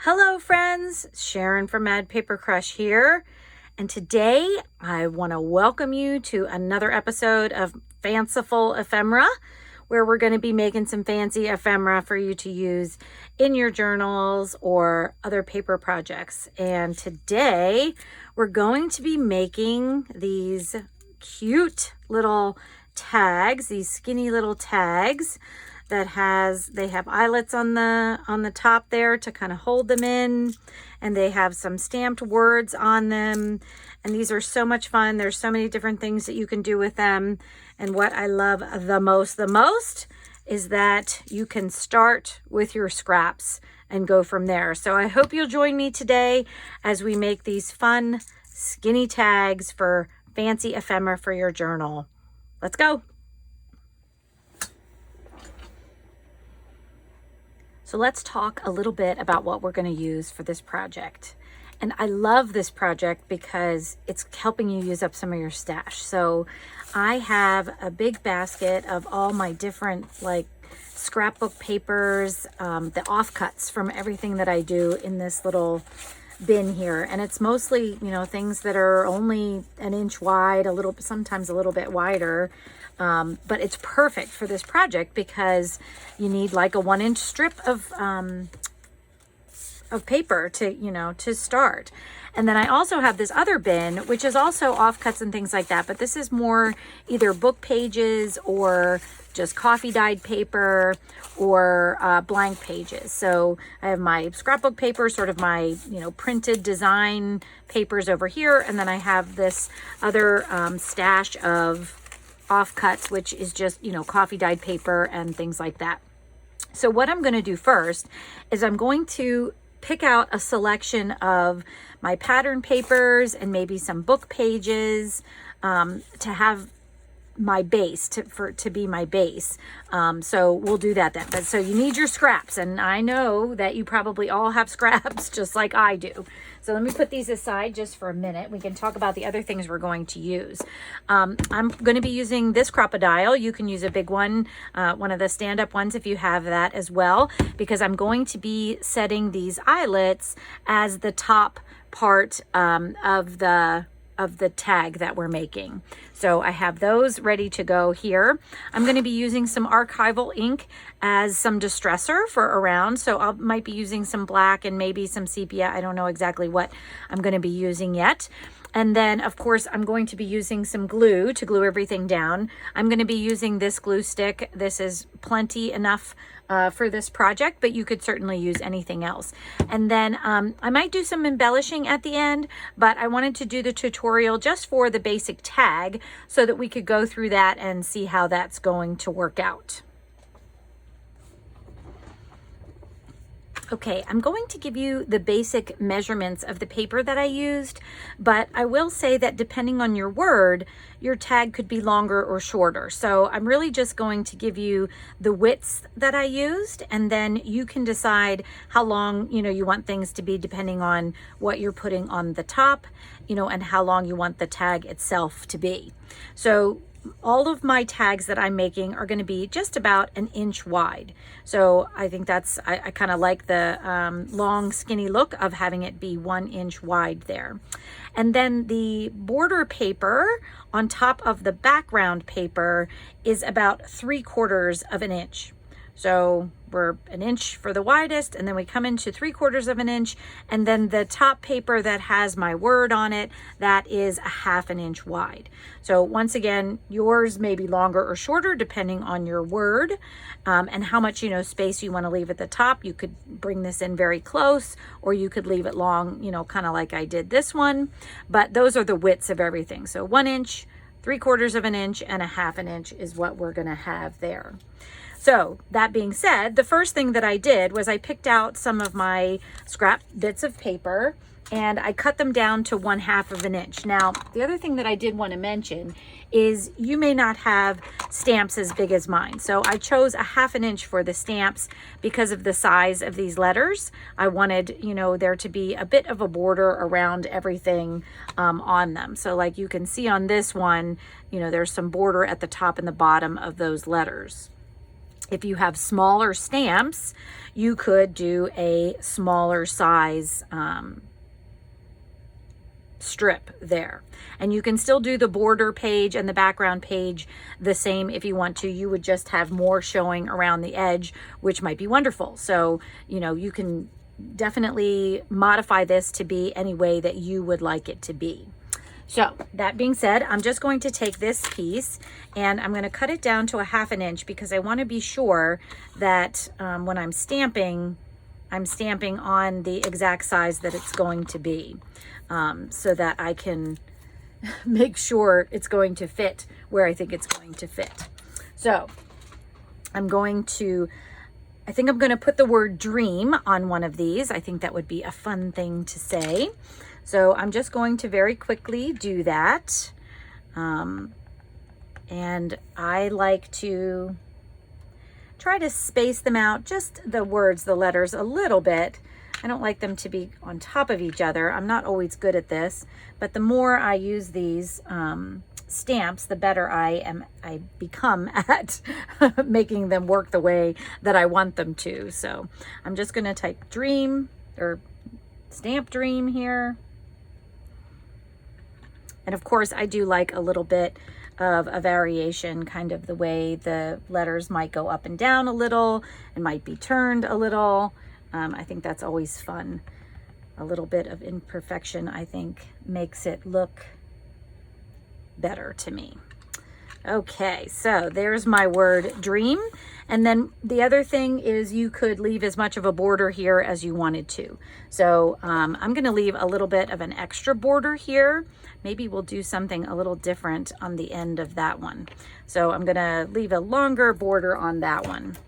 Hello friends, Sharon from madpapercrush here, and today I want to welcome you to another episode of Fanciful Ephemera, where we're going to be making some fancy ephemera for you to use in your journals or other paper projects. And today we're going to be making these cute little tags, these skinny little tags that they have eyelets on the top there to kind of hold them in, and they have some stamped words on them, and these are so much fun. There's so many different things that you can do with them, and what I love the most is that you can start with your scraps and go from there. So I hope you'll join me today as we make these fun skinny tags for fancy ephemera for your journal. Let's go. So let's talk a little bit about what we're going to use for this project. And I love this project because it's helping you use up some of your stash. So I have a big basket of all my different scrapbook papers, the offcuts from everything that I do in this little bin here. And it's mostly, things that are only an inch wide, sometimes a little bit wider. But it's perfect for this project because you need like a 1-inch strip of paper to start. And then I also have this other bin, which is also offcuts and things like that. But this is more either book pages or just coffee dyed paper or blank pages. So I have my scrapbook paper, sort of my, printed design papers over here. And then I have this other stash of offcuts, which is just, coffee dyed paper and things like that. So what I'm going to do first is I'm going to pick out a selection of my pattern papers and maybe some book pages to have my base, to be my base. So we'll do that then. But so you need your scraps, and I know that you probably all have scraps just like I do. So let me put these aside just for a minute. We can talk about the other things we're going to use. I'm going to be using this crocodile. You can use a big one, one of the stand-up ones if you have that as well, because I'm going to be setting these eyelets as the top part of the tag that we're making. So I have those ready to go here. I'm going to be using some archival ink as some distressor for around. So I might be using some black and maybe some sepia. I don't know exactly what I'm going to be using yet. And then, of course, I'm going to be using some glue to glue everything down. I'm going to be using this glue stick. This is plenty enough for this project, but you could certainly use anything else. And then I might do some embellishing at the end, but I wanted to do the tutorial just for the basic tag so that we could go through that and see how that's going to work out. Okay, I'm going to give you the basic measurements of the paper that I used, but I will say that depending on your word, your tag could be longer or shorter. So I'm really just going to give you the widths that I used, and then you can decide how long, you want things to be depending on what you're putting on the top, and how long you want the tag itself to be. So all of my tags that I'm making are going to be just about an inch wide. So I think I kind of like the long skinny look of having it be 1 inch wide there. And then the border paper on top of the background paper is about 3/4 of an inch. So we're an inch for the widest, and then we come into 3/4 of an inch, and then the top paper that has my word on it, that is a 1/2 inch wide. So once again, yours may be longer or shorter depending on your word and how much space you want to leave at the top. You could bring this in very close, or you could leave it long, kind of like I did this one. But those are the widths of everything. So 1 inch, 3/4 of an inch, and a 1/2 inch is what we're going to have there. So that being said, the first thing that I did was I picked out some of my scrap bits of paper and I cut them down to 1/2 of an inch. Now, the other thing that I did want to mention is you may not have stamps as big as mine. So I chose a 1/2 inch for the stamps because of the size of these letters. I wanted, there to be a bit of a border around everything on them. So like you can see on this one, there's some border at the top and the bottom of those letters. If you have smaller stamps, you could do a smaller size strip there. And you can still do the border page and the background page the same if you want to. You would just have more showing around the edge, which might be wonderful. So, you know, you can definitely modify this to be any way that you would like it to be. So that being said, I'm just going to take this piece and I'm going to cut it down to a 1/2 inch because I want to be sure that when I'm stamping on the exact size that it's going to be, so that I can make sure it's going to fit where I think it's going to fit. So I think I'm going to put the word dream on one of these. I think that would be a fun thing to say. So I'm just going to very quickly do that. And I like to try to space them out, just the words, the letters, a little bit. I don't like them to be on top of each other. I'm not always good at this, but the more I use these stamps, the better I become at making them work the way that I want them to. So I'm just going to type dream or stamp dream here. And of course, I do like a little bit of a variation, kind of the way the letters might go up and down a little and might be turned a little. I think that's always fun. A little bit of imperfection, I think, makes it look better to me. Okay, so there's my word dream. And then the other thing is you could leave as much of a border here as you wanted to. So I'm going to leave a little bit of an extra border here. Maybe we'll do something a little different on the end of that one. So I'm going to leave a longer border on that one.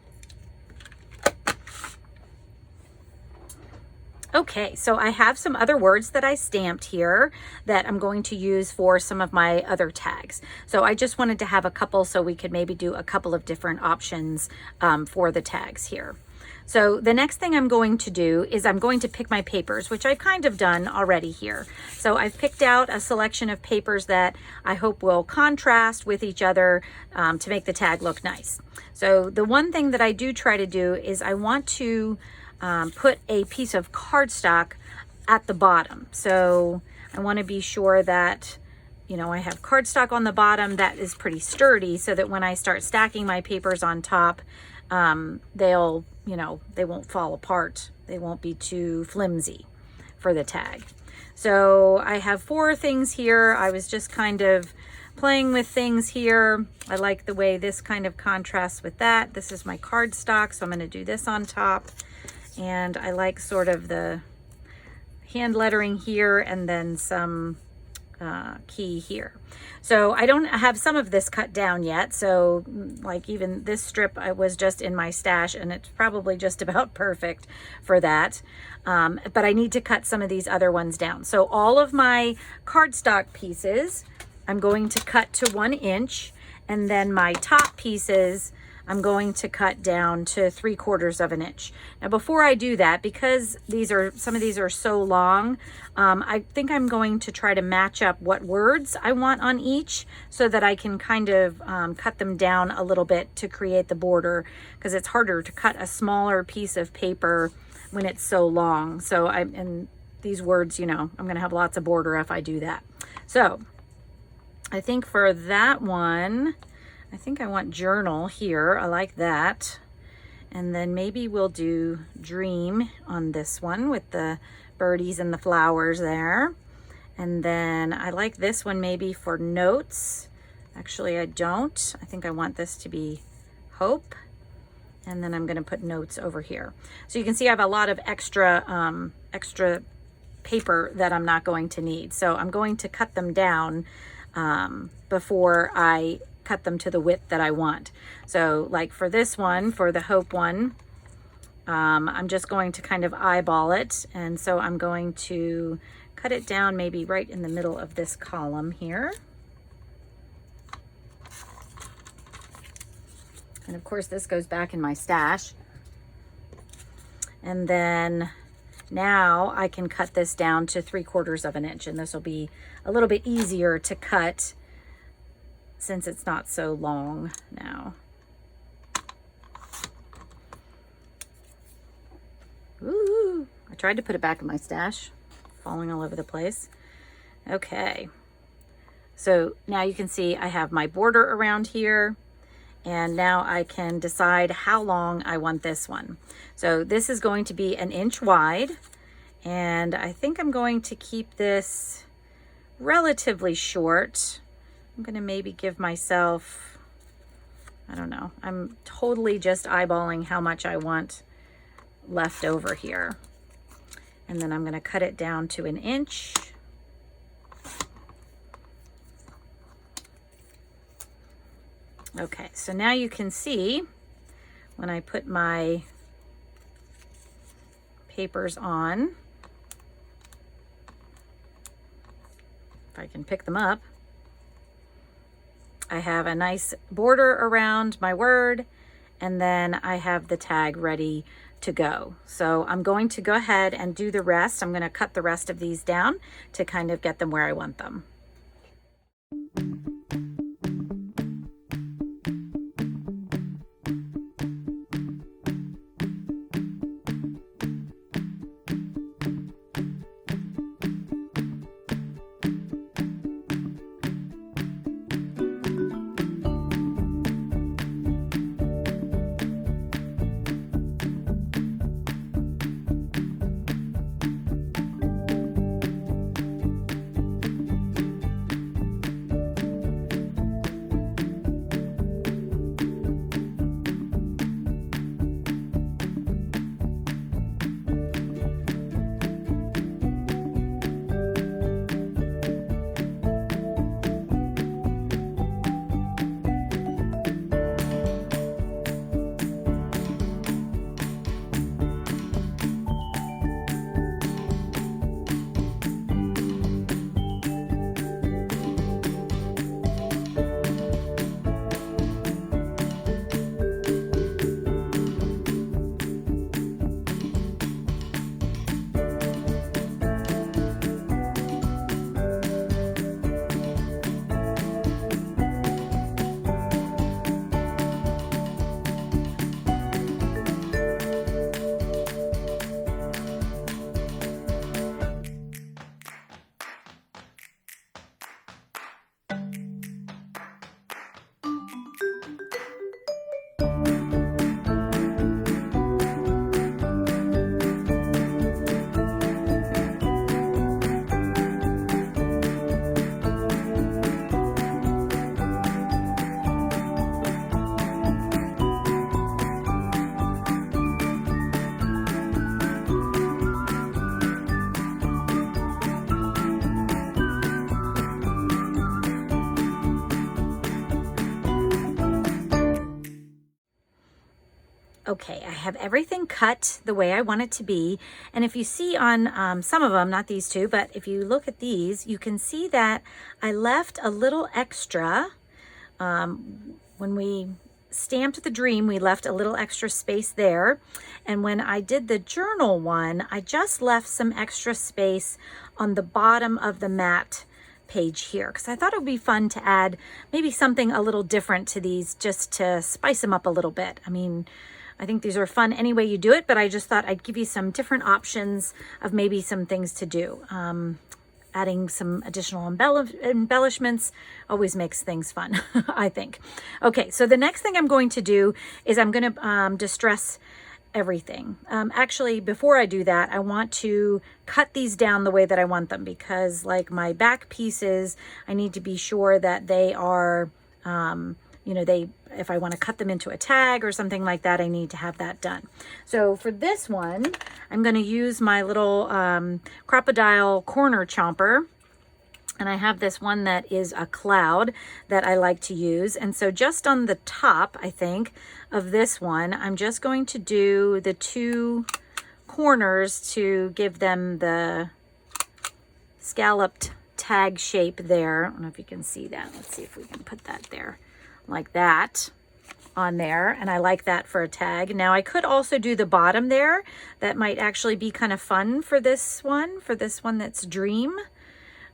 Okay, so I have some other words that I stamped here that I'm going to use for some of my other tags. So I just wanted to have a couple so we could maybe do a couple of different options for the tags here. So the next thing I'm going to do is I'm going to pick my papers, which I've kind of done already here. So I've picked out a selection of papers that I hope will contrast with each other to make the tag look nice. So the one thing that I do try to do is I want to put a piece of cardstock at the bottom. So I want to be sure that, you know, I have cardstock on the bottom that is pretty sturdy so that when I start stacking my papers on top, they'll, you know, they won't fall apart. They won't be too flimsy for the tag. So I have 4 things here. I was just kind of playing with things here. I like the way this kind of contrasts with that. This is my cardstock, so I'm going to do this on top. And I like sort of the hand lettering here and then some key here. So I don't have some of this cut down yet. So like even this strip, I was just in my stash and it's probably just about perfect for that. But I need to cut some of these other ones down. So all of my cardstock pieces, I'm going to cut to 1 inch. And then my top pieces, I'm going to cut down to 3/4 of an inch. Now, before I do that, because some of these are so long, I think I'm going to try to match up what words I want on each so that I can kind of cut them down a little bit to create the border, because it's harder to cut a smaller piece of paper when it's so long. So and these words, you know, I'm going to have lots of border if I do that. So I think for that one, I think I want journal here. I like that. And then maybe we'll do dream on this one with the birdies and the flowers there. And then I like this one maybe for notes. Actually, I don't. I think I want this to be hope. And then I'm going to put notes over here. So you can see I have a lot of extra paper that I'm not going to need. So I'm going to cut them down before I cut them to the width that I want. So like for this one, for the hope one, I'm just going to kind of eyeball it. And so I'm going to cut it down maybe right in the middle of this column here. And of course this goes back in my stash. And then now I can cut this down to 3/4 of an inch, and this will be a little bit easier to cut since it's not so long now. tried to put it back in my stash, falling all over the place. Okay, so now you can see I have my border around here, and now I can decide how long I want this one. So this is going to be 1 inch wide, and I think I'm going to keep this relatively short. I'm gonna maybe give myself, I don't know, I'm totally just eyeballing how much I want left over here. And then I'm gonna cut it down to 1 inch. Okay, so now you can see when I put my papers on, if I can pick them up, I have a nice border around my word, and then I have the tag ready to go. So I'm going to go ahead and do the rest. I'm going to cut the rest of these down to kind of get them where I want them. Okay, I have everything cut the way I want it to be. And if you see on some of them, not these two, but if you look at these, you can see that I left a little extra. When we stamped the dream, we left a little extra space there. And when I did the journal one, I just left some extra space on the bottom of the mat page here, because I thought it would be fun to add maybe something a little different to these, just to spice them up a little bit. I mean, I think these are fun any way you do it, but I just thought I'd give you some different options of maybe some things to do. Adding some additional embellishments always makes things fun, I think. Okay, so the next thing I'm going to do is I'm going to distress everything. Actually, before I do that, I want to cut these down the way that I want them, because like my back pieces, I need to be sure that they are, you know, if I want to cut them into a tag or something like that, I need to have that done. So for this one, I'm going to use my little crocodile corner chomper. And I have this one that is a cloud that I like to use. And so just on the top, I think, of this one, I'm just going to do the two corners to give them the scalloped tag shape there. I don't know if you can see that. Let's see if we can put that there like that on there. And I like that for a tag. Now I could also do the bottom there. That might actually be kind of fun for this one that's Dream.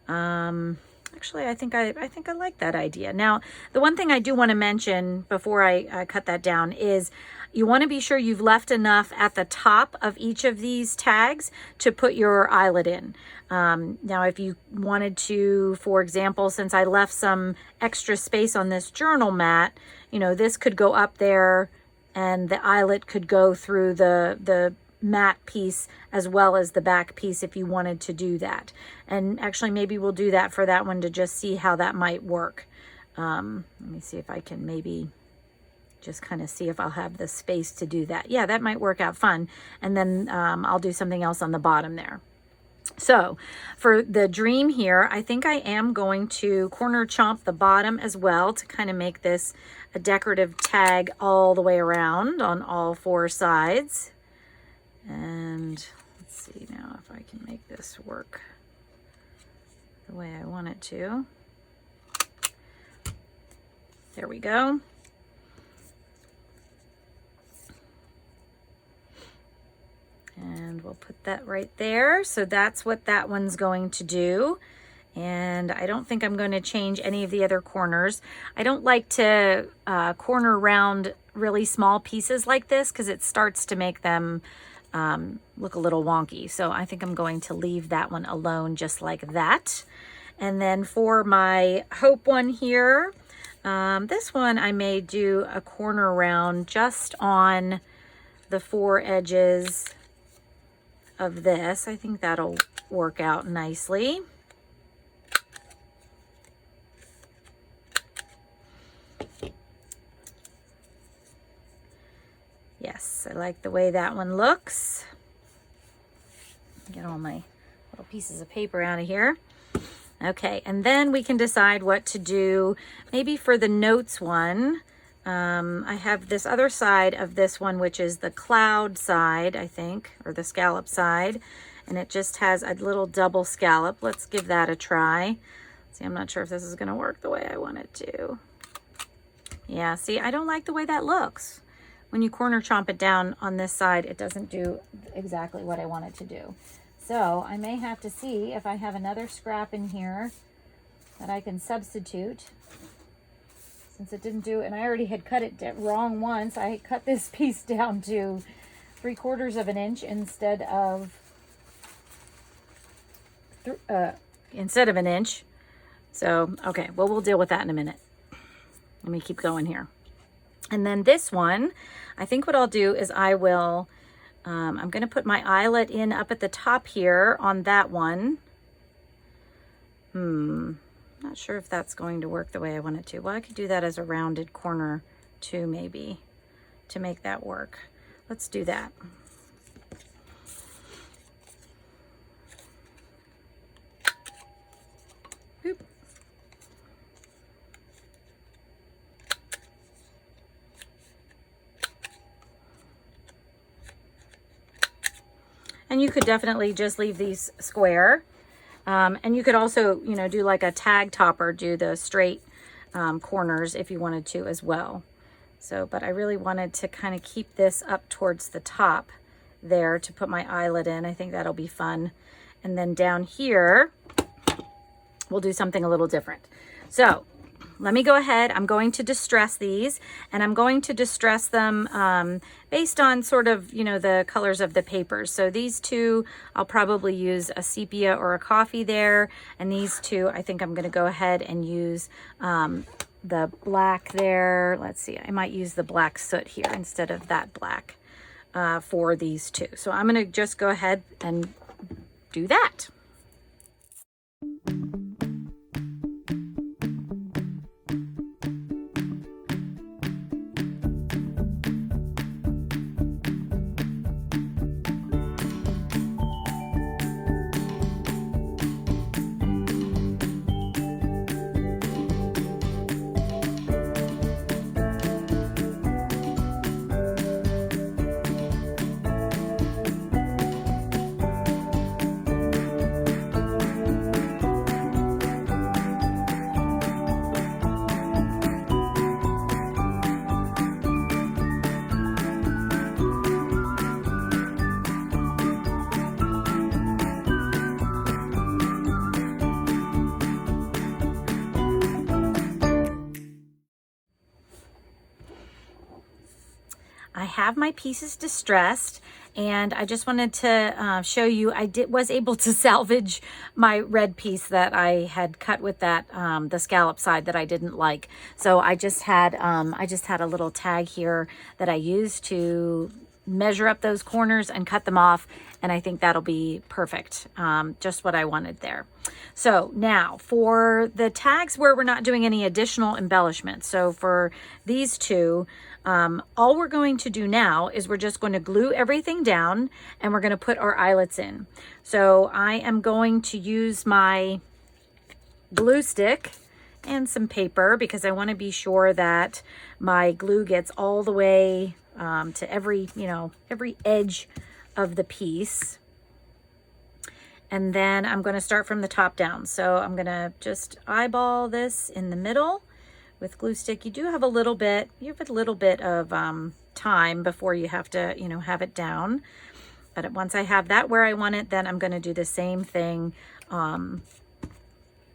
Actually, I think I like that idea. Now, the one thing I do want to mention before I cut that down is, you want to be sure you've left enough at the top of each of these tags to put your eyelet in. Now, if you wanted to, for example, since I left some extra space on this journal mat, you know, this could go up there and the eyelet could go through the matte piece as well as the back piece if you wanted to do that. And actually, maybe we'll do that for that one to just see how that might work. Let me see if I can maybe just kind of see if I'll have the space to do that. Yeah, that might work out fun. And then I'll do something else on the bottom there. So for the dream here, I think I am going to corner chomp the bottom as well to kind of make this a decorative tag all the way around on all four sides. And let's see now if I can make this work the way I want it to. There we go. And we'll put that right there. So that's what that one's going to do. And I don't think I'm going to change any of the other corners. I don't like to corner around really small pieces like this because it starts to make them look a little wonky. So I think I'm going to leave that one alone just like that. And then for my hope one here, this one I may do a corner round just on the four edges of this. I think that'll work out nicely. Yes, I like the way that one looks. Get all my little pieces of paper out of here. Okay, and then we can decide what to do maybe for the notes one. I have this other side of this one, which is the cloud side, I think, or the scallop side. And it just has a little double scallop. Let's give that a try. See, I'm not sure if this is going to work the way I want it to. Yeah, see, I don't like the way that looks. When you corner chomp it down on this side, it doesn't do exactly what I want it to do. So I may have to see if I have another scrap in here that I can substitute. Since it didn't do, and I already had cut it wrong once, I cut this piece down to 3/4 of an inch instead of an inch. So, okay, well, we'll deal with that in a minute. Let me keep going here. And then this one, I think what I'll do is I will, I'm going to put my eyelet in up at the top here on that one. Not sure if that's going to work the way I want it to. Well, I could do that as a rounded corner too, maybe, to make that work. Let's do that. Oop. And you could definitely just leave these square. And you could also, you know, do like a tag topper, do the straight corners if you wanted to as well. So, but I really wanted to kind of keep this up towards the top there to put my eyelet in. I think that'll be fun. And then down here, we'll do something a little different. So let me go ahead. I'm going to distress these, and I'm going to distress them based on sort of, you know, the colors of the papers. So these two, I'll probably use a sepia or a coffee there. And these two, I think I'm going to go ahead and use the black there. Let's see, I might use the black soot here instead of that black for these two. So I'm going to just go ahead and do that. I have my pieces distressed, and I just wanted to show you, I was able to salvage my red piece that I had cut with that, the scallop side that I didn't like. So I just had a little tag here that I used to measure up those corners and cut them off, and I think that'll be perfect. Just what I wanted there. So now for the tags where we're not doing any additional embellishments, so for these two, all we're going to do now is we're just going to glue everything down, and we're going to put our eyelets in. So I am going to use my glue stick and some paper because I want to be sure that my glue gets all the way to every edge of the piece. And then I'm going to start from the top down. So I'm going to just eyeball this in the middle with glue stick. You have a little bit of time before you have to, have it down. But once I have that where I want it, then I'm going to do the same thing. Now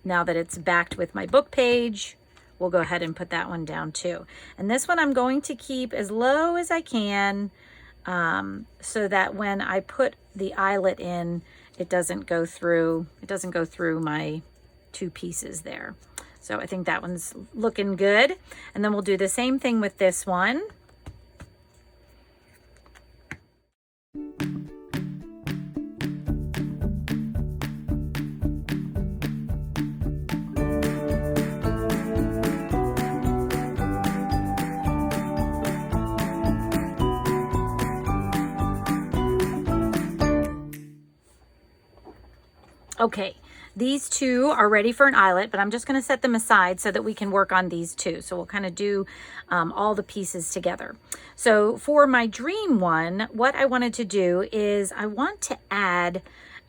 that it's backed with my book page, we'll go ahead and put that one down too. And this one I'm going to keep as low as I can, so that when I put the eyelet in, it doesn't go through my two pieces there. So I think that one's looking good. And then we'll do the same thing with this one. Okay, these two are ready for an eyelet, but I'm just going to set them aside so that we can work on these two. So we'll kind of do all the pieces together. So for my dream one, what I wanted to do is I want to add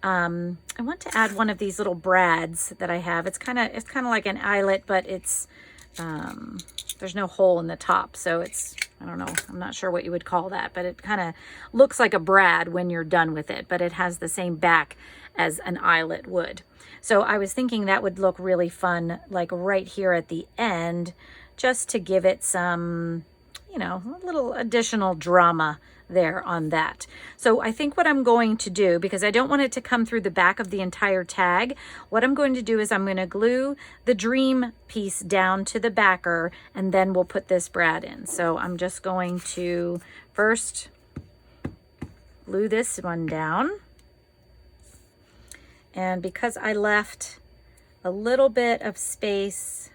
one of these little brads that I have. It's kind of like an eyelet, but it's there's no hole in the top, so it's, I don't know, I'm not sure what you would call that, but it kind of looks like a brad when you're done with it, but it has the same back as an eyelet would. So I was thinking that would look really fun, like right here at the end, just to give it some, a little additional drama there on that. So I think what I'm going to do, because I don't want it to come through the back of the entire tag, what I'm going to do is I'm going to glue the dream piece down to the backer, and then we'll put this brad in. So I'm just going to first glue this one down. And because I left a little bit of space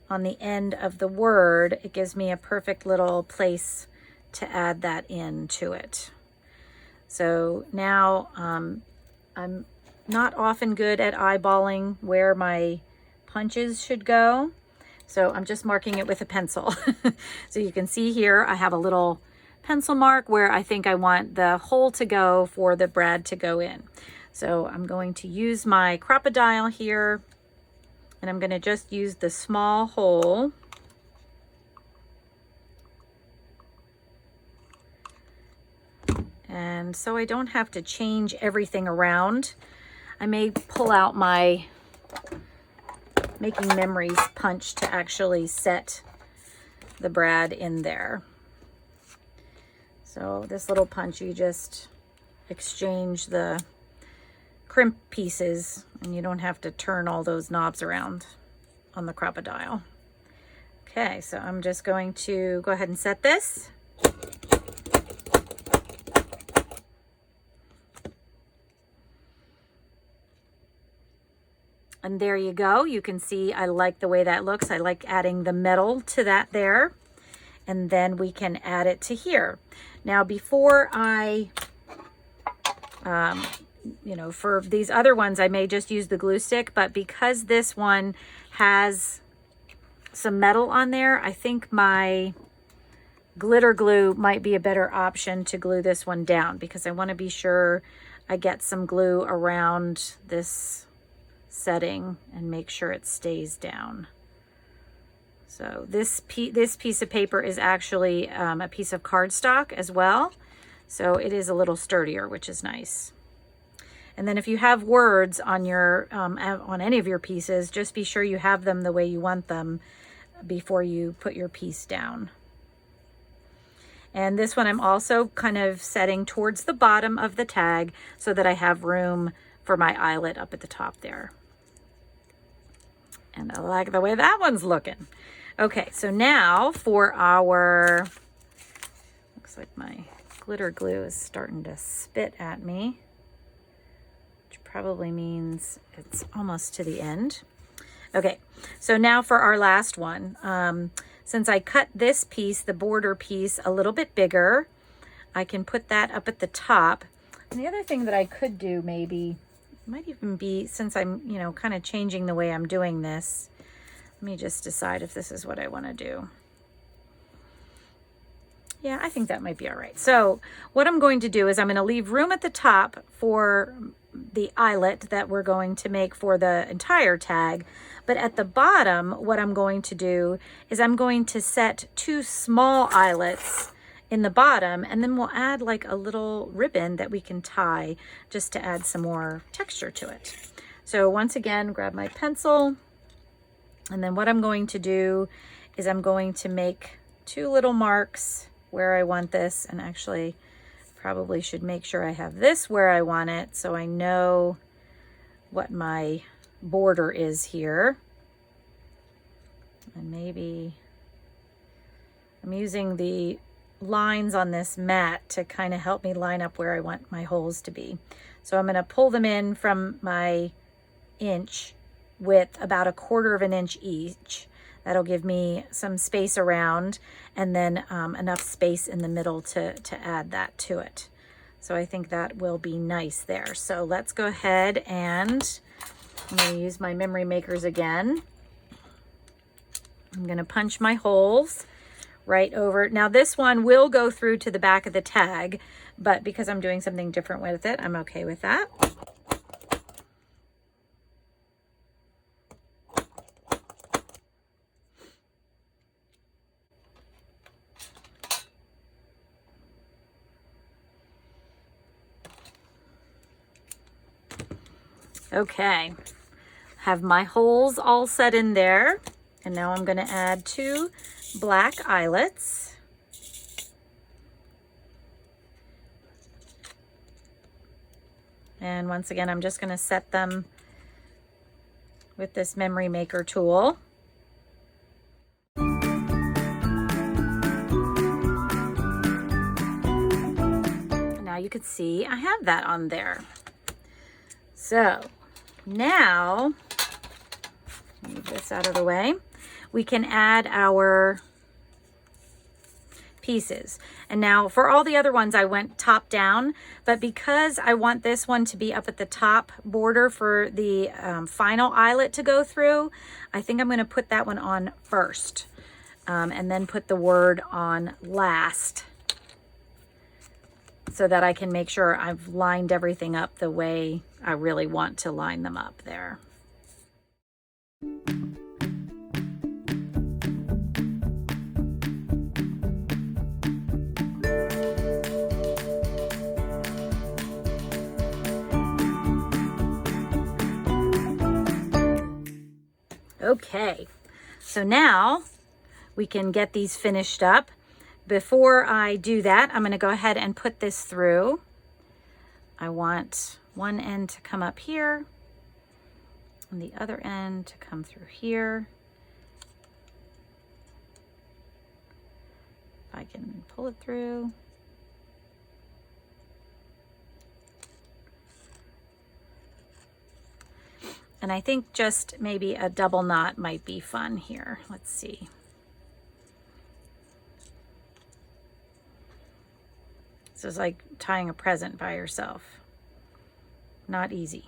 on the end of the word, it gives me a perfect little place to add that into it. So now I'm not often good at eyeballing where my punches should go. So I'm just marking it with a pencil. So you can see here, I have a little pencil mark where I think I want the hole to go for the brad to go in. So I'm going to use my crocodile here, and I'm going to just use the small hole. And so I don't have to change everything around. I may pull out my Making Memories punch to actually set the brad in there. So this little punch, you just exchange the crimp pieces, and you don't have to turn all those knobs around on the crocodile. Okay, so I'm just going to go ahead and set this. And there you go. You can see I like the way that looks. I like adding the metal to that there. And then we can add it to here. Now before I for these other ones, I may just use the glue stick, but because this one has some metal on there, I think my glitter glue might be a better option to glue this one down, because I want to be sure I get some glue around this setting and make sure it stays down. So this piece of paper is actually a piece of cardstock as well. So it is a little sturdier, which is nice. And then if you have words on your on any of your pieces, just be sure you have them the way you want them before you put your piece down. And this one I'm also kind of setting towards the bottom of the tag so that I have room for my eyelet up at the top there. And I like the way that one's looking. Okay, so now for our, looks like my glitter glue is starting to spit at me, which probably means it's almost to the end. Okay, so now for our last one. Since I cut this piece, the border piece, a little bit bigger, I can put that up at the top. And the other thing that I could do maybe, might even be, since I'm, you know, kind of changing the way I'm doing this, let me just decide if this is what I want to do. Yeah, I think that might be all right. So what I'm going to do is I'm going to leave room at the top for the eyelet that we're going to make for the entire tag. But at the bottom, what I'm going to do is I'm going to set 2 small eyelets in the bottom, and then we'll add like a little ribbon that we can tie just to add some more texture to it. So once again, grab my pencil, and then what I'm going to do is I'm going to make 2 little marks where I want this, and actually probably should make sure I have this where I want it so I know what my border is here. And maybe I'm using the lines on this mat to kind of help me line up where I want my holes to be. So I'm going to pull them in from my inch with about 1/4 of an inch each. That'll give me some space around, and then enough space in the middle to add that to it. So I think that will be nice there. So let's go ahead, and I'm going to use my memory makers again. I'm going to punch my holes right over. Now this one will go through to the back of the tag, but because I'm doing something different with it, I'm okay with that. Okay, have my holes all set in there, and now I'm going to add 2 black eyelets. And once again, I'm just going to set them with this memory maker tool. Now you can see I have that on there. So now, move this out of the way, we can add our pieces. And now for all the other ones, I went top down, but because I want this one to be up at the top border for the final eyelet to go through, I think I'm going to put that one on first, and then put the word on last, so that I can make sure I've lined everything up the way I really want to line them up there. Okay, so now we can get these finished up. Before I do that, I'm going to go ahead and put this through. I want one end to come up here and the other end to come through here. If I can pull it through. And I think just maybe a double knot might be fun here. Let's see. This is like tying a present by yourself. Not easy.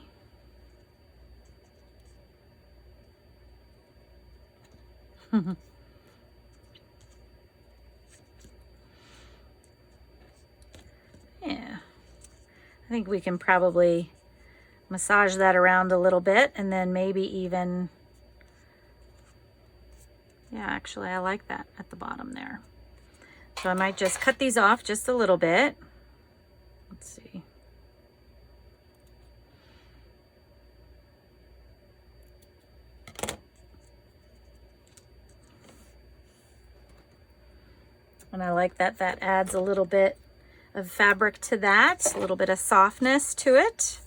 Yeah. I think we can probably massage that around a little bit, and then maybe even, yeah, actually I like that at the bottom there. So I might just cut these off just a little bit. Let's see. And I like that that adds a little bit of fabric to that, a little bit of softness to it.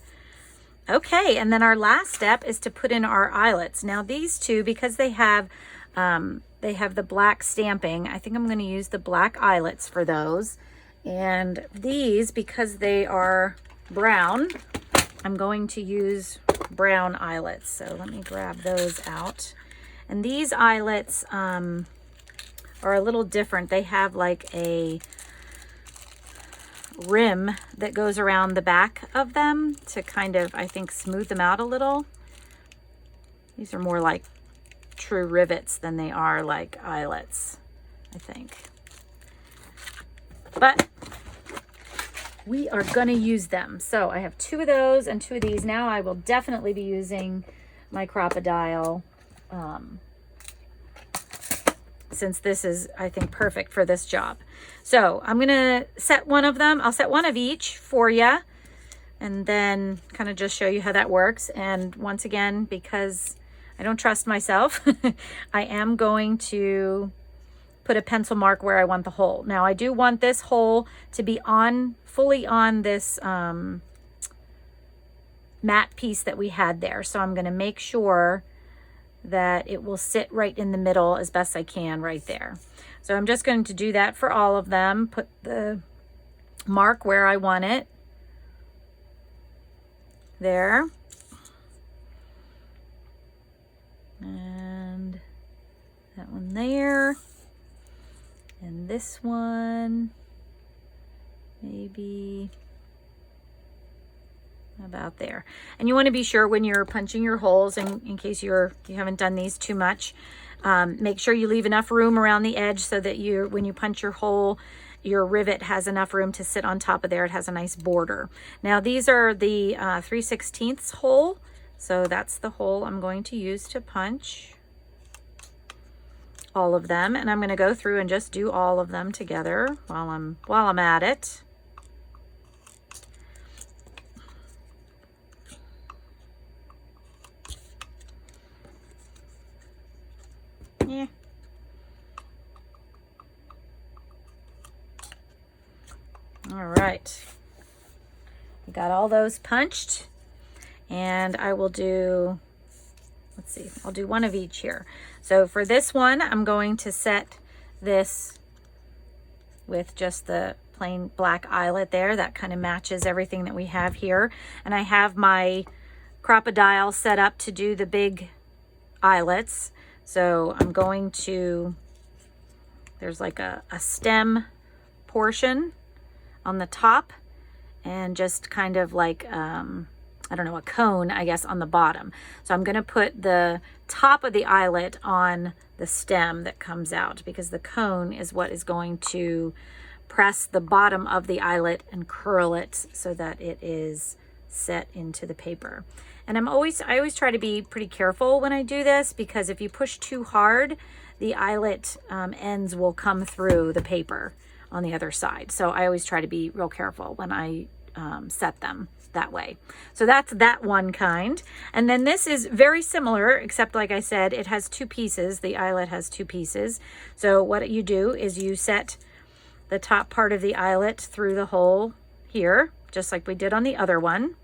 Okay, and then our last step is to put in our eyelets. Now these two, because they have the black stamping, I think I'm going to use the black eyelets for those. And these, because they are brown, I'm going to use brown eyelets. So let me grab those out. And these eyelets are a little different. They have like a rim that goes around the back of them to kind of, I think, smooth them out a little. These are more like true rivets than they are like eyelets, I think. But we are going to use them. So I have 2 of those and 2 of these. Now I will definitely be using my Crop-A-Dile, since this is, I think, perfect for this job. So I'm going to set one of them. I'll set one of each for you and then kind of just show you how that works. And once again, because I don't trust myself, I am going to put a pencil mark where I want the hole. Now I do want this hole to be fully on this matte piece that we had there. So I'm going to make sure that it will sit right in the middle as best I can right there. So I'm just going to do that for all of them. Put the mark where I want it. There. And that one there. And this one, maybe about there. And you want to be sure when you're punching your holes, in case you haven't done these too much, make sure you leave enough room around the edge so that when you punch your hole, your rivet has enough room to sit on top of there. It has a nice border. Now these are the 3/16 hole. So that's the hole I'm going to use to punch all of them. And I'm going to go through and just do all of them together while I'm at it. Yeah. All right. We got all those punched, and I will do, let's see, I'll do one of each here. So for this one, I'm going to set this with just the plain black eyelet there. That kind of matches everything that we have here. And I have my Crop-A-Dile set up to do the big eyelets. So I'm going to, there's like a stem portion on the top and just kind of like, I don't know, a cone, I guess, on the bottom. So I'm going to put the top of the eyelet on the stem that comes out, because the cone is what is going to press the bottom of the eyelet and curl it so that it is set into the paper. And I always try to be pretty careful when I do this, because if you push too hard, the eyelet ends will come through the paper on the other side. So I always try to be real careful when I set them that way. So that's that one kind. And then this is very similar, except like I said, it has 2 pieces. The eyelet has 2 pieces. So what you do is you set the top part of the eyelet through the hole here, just like we did on the other one.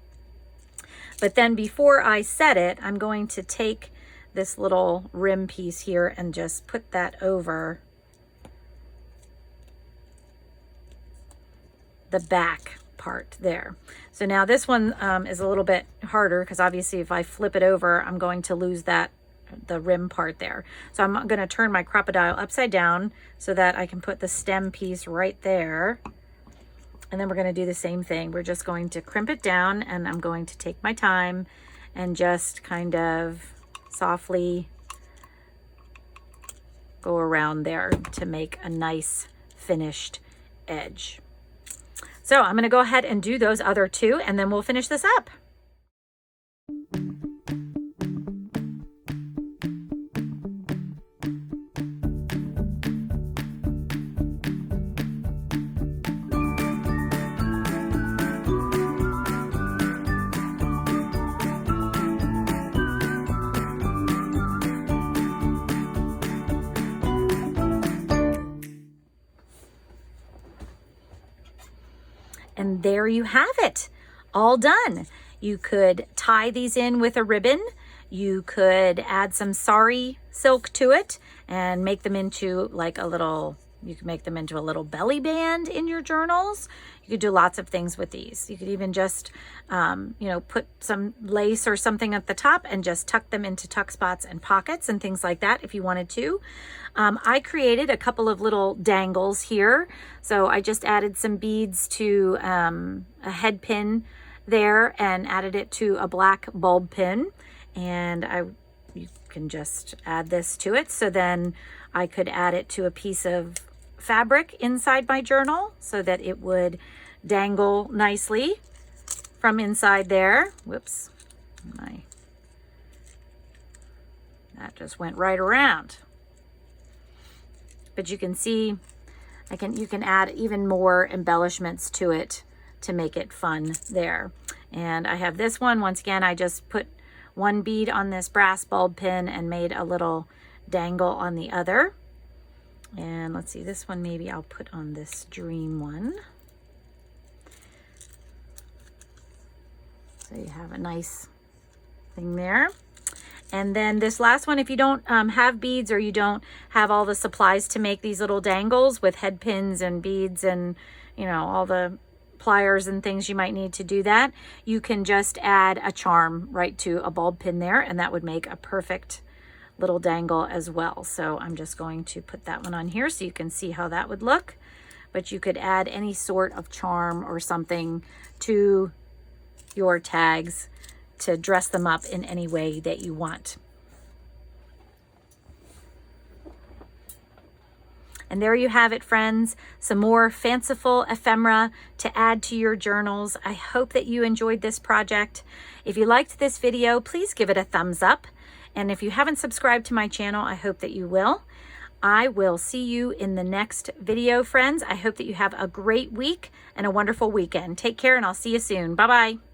But then before I set it, I'm going to take this little rim piece here and just put that over the back part there. So now this one is a little bit harder, because obviously if I flip it over, I'm going to lose the rim part there. So I'm going to turn my Crop-A-Dile upside down so that I can put the stem piece right there. And then we're going to do the same thing. We're just going to crimp it down, and I'm going to take my time and just kind of softly go around there to make a nice finished edge. So I'm going to go ahead and do those other 2, and then we'll finish this up. And there you have it, all done. You could tie these in with a ribbon. You could add some sari silk to it and make them into like a little, you can make them into a little belly band in your journals. You could do lots of things with these. You could even just, you know, put some lace or something at the top and just tuck them into tuck spots and pockets and things like that if you wanted to. I created a couple of little dangles here. So I just added some beads to a head pin there and added it to a black bulb pin. And you can just add this to it. So then I could add it to a piece of fabric inside my journal so that it would dangle nicely from inside there. Whoops, that just went right around. But you can see, you can add even more embellishments to it to make it fun there. And I have this one, once again, I just put one bead on this brass bulb pin and made a little dangle on the other. And let's see, this one maybe I'll put on this dream one. So you have a nice thing there. And then this last one, if you don't have beads or you don't have all the supplies to make these little dangles with head pins and beads and, you know, all the pliers and things you might need to do that, you can just add a charm right to a bulb pin there, and that would make a perfect little dangle as well. So I'm just going to put that one on here so you can see how that would look. But you could add any sort of charm or something to your tags to dress them up in any way that you want. And there you have it, friends, some more fanciful ephemera to add to your journals. I hope that you enjoyed this project. If you liked this video, please give it a thumbs up. And if you haven't subscribed to my channel, I hope that you will. I will see you in the next video, friends. I hope that you have a great week and a wonderful weekend. Take care, and I'll see you soon. Bye-bye.